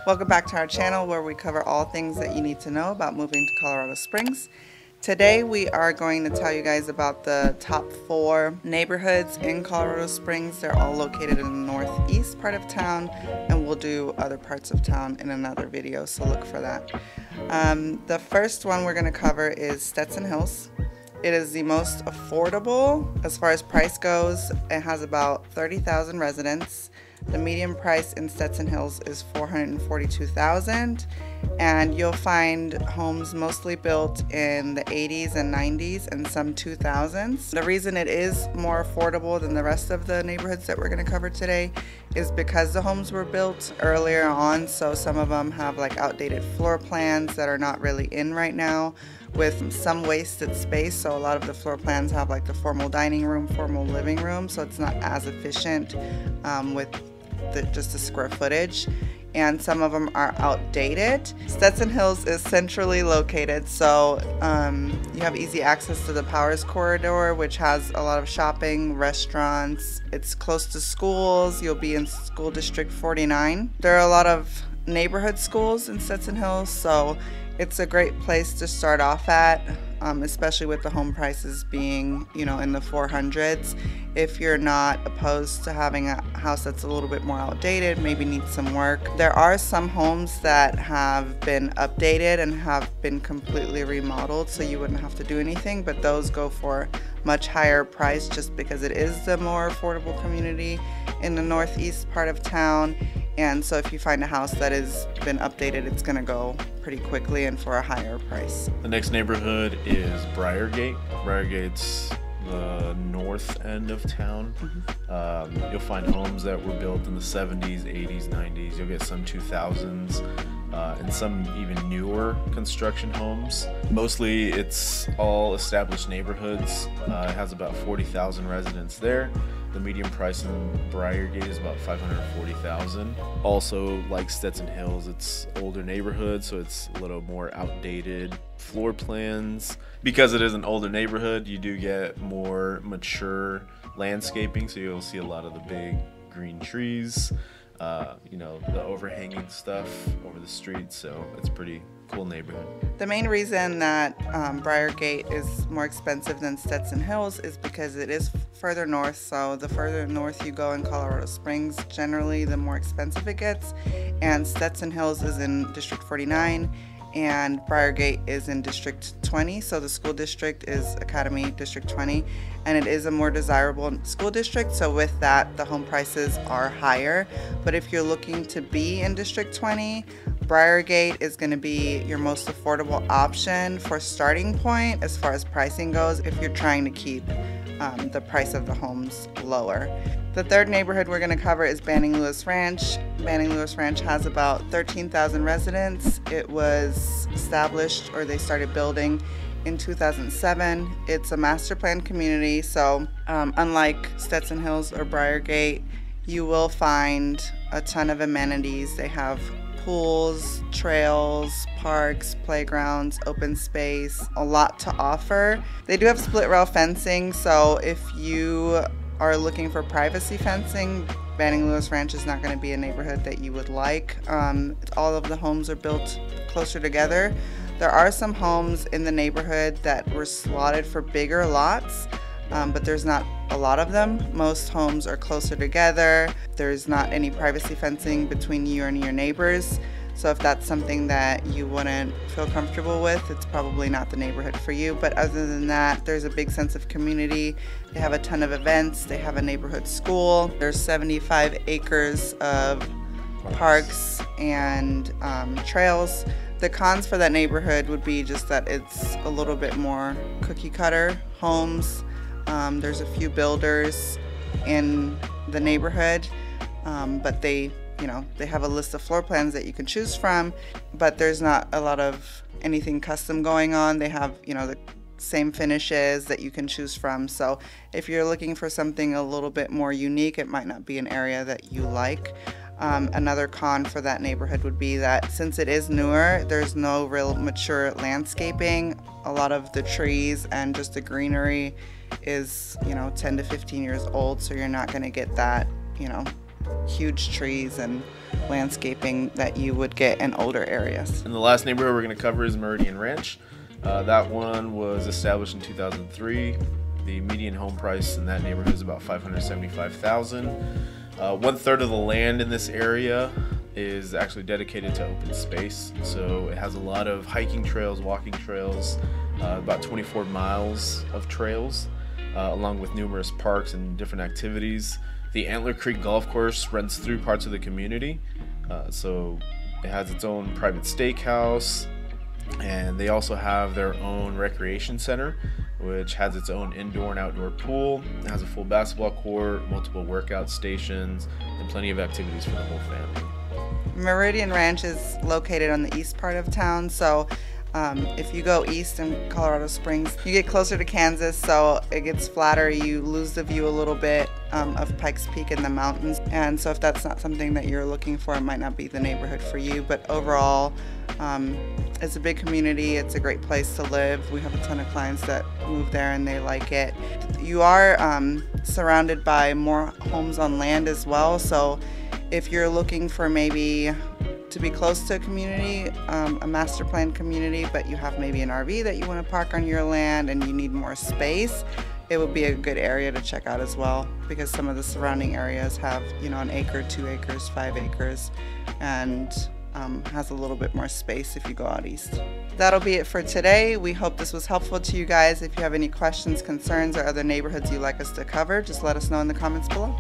Welcome back to our channel where we cover all things that you need to know about moving to Colorado Springs. Today we are going to tell you guys about the top 4 neighborhoods in Colorado Springs. They're all located in the northeast part of town, and we'll do other parts of town in another video, so look for that. The first one we're going to cover is Stetson Hills. It is the most affordable as far as price goes. It has about 30,000 residents. The median price in Stetson Hills is $442,000, and you'll find homes mostly built in the 80s and 90s and some 2000s. The reason it is more affordable than the rest of the neighborhoods that we're going to cover today is because the homes were built earlier on, so some of them have like outdated floor plans that are not really in right now, with some wasted space. So a lot of the floor plans have like the formal dining room, formal living room, so it's not as efficient with just the square footage, and some of them are outdated. Stetson Hills is centrally located, so you have easy access to the Powers Corridor, which has a lot of shopping, restaurants. It's close to schools. You'll be in School District 49. There are a lot of neighborhood schools in Stetson Hills, so it's a great place to start off at, especially with the home prices being, in the 400s. If you're not opposed to having a house that's a little bit more outdated, maybe needs some work. There are some homes that have been updated and have been completely remodeled, so you wouldn't have to do anything, but those go for much higher price just because it is the more affordable community in the northeast part of town. And so if you find a house that has been updated, it's going to go pretty quickly and for a higher price. The next neighborhood is Briargate. Briargate's the north end of town. You'll find homes that were built in the 70s, 80s, 90s. You'll get some 2000s and some even newer construction homes. Mostly it's all established neighborhoods. It has about 40,000 residents there. The median price in Briargate is about $540,000. Also, like Stetson Hills, it's older neighborhood, so it's a little more outdated floor plans. Because it is an older neighborhood, you do get more mature landscaping, so you'll see a lot of the big green trees, the overhanging stuff over the street, so it's pretty cool neighborhood. The main reason that Briargate is more expensive than Stetson Hills is because it is further north. So the further north you go in Colorado Springs, generally the more expensive it gets. And Stetson Hills is in District 49 and Briargate is in District 20. So the school district is Academy District 20, and it is a more desirable school district. So with that, the home prices are higher. But if you're looking to be in District 20, Briargate is going to be your most affordable option for starting point as far as pricing goes, if you're trying to keep the price of the homes lower. The third neighborhood we're going to cover is Banning Lewis Ranch. Banning Lewis Ranch has about 13,000 residents. It was established, or they started building, in 2007. It's a master plan community, so unlike Stetson Hills or Briargate, you will find a ton of amenities. They have pools, trails, parks, playgrounds, open space, a lot to offer. They do have split rail fencing, so if you are looking for privacy fencing, Banning Lewis Ranch is not going to be a neighborhood that you would like. All of the homes are built closer together. There are some homes in the neighborhood that were slotted for bigger lots, but there's not a lot of them. Most homes are closer together. There's not any privacy fencing between you and your neighbors. So if that's something that you wouldn't feel comfortable with, it's probably not the neighborhood for you. But other than that, there's a big sense of community. They have a ton of events. They have a neighborhood school. There's 75 acres of parks and trails. The cons for that neighborhood would be just that it's a little bit more cookie cutter homes. There's a few builders in the neighborhood, but they have a list of floor plans that you can choose from, but there's not a lot of anything custom going on. They have, the same finishes that you can choose from. So if you're looking for something a little bit more unique, it might not be an area that you like. Another con for that neighborhood would be that since it is newer, there's no real mature landscaping. A lot of the trees and just the greenery is 10 to 15 years old, so you're not going to get that huge trees and landscaping that you would get in older areas. And the last neighborhood we're going to cover is Meridian Ranch. That one was established in 2003. The median home price in that neighborhood is about $575,000. 1/3 of the land in this area is actually dedicated to open space. So it has a lot of hiking trails, walking trails, about 24 miles of trails, along with numerous parks and different activities. The Antler Creek Golf Course runs through parts of the community. So it has its own private steakhouse, and they also have their own recreation center, which has its own indoor and outdoor pool. It has a full basketball court, multiple workout stations, and plenty of activities for the whole family. Meridian Ranch is located on the east part of town, so if you go east in Colorado Springs, you get closer to Kansas, so it gets flatter. You lose the view a little bit of Pikes Peak in the mountains, and so if that's not something that you're looking for, it might not be the neighborhood for you. But overall, it's a big community. It's a great place to live. We have a ton of clients that move there and they like it. You are surrounded by more homes on land as well, so if you're looking for maybe to be close to a community, a master plan community, but you have maybe an RV that you want to park on your land and you need more space, it would be a good area to check out as well, because some of the surrounding areas have, you know, 1 acre, 2 acres, 5 acres, and has a little bit more space if you go out east. That'll be it for today. We hope this was helpful to you guys. If you have any questions, concerns, or other neighborhoods you'd like us to cover, just let us know in the comments below.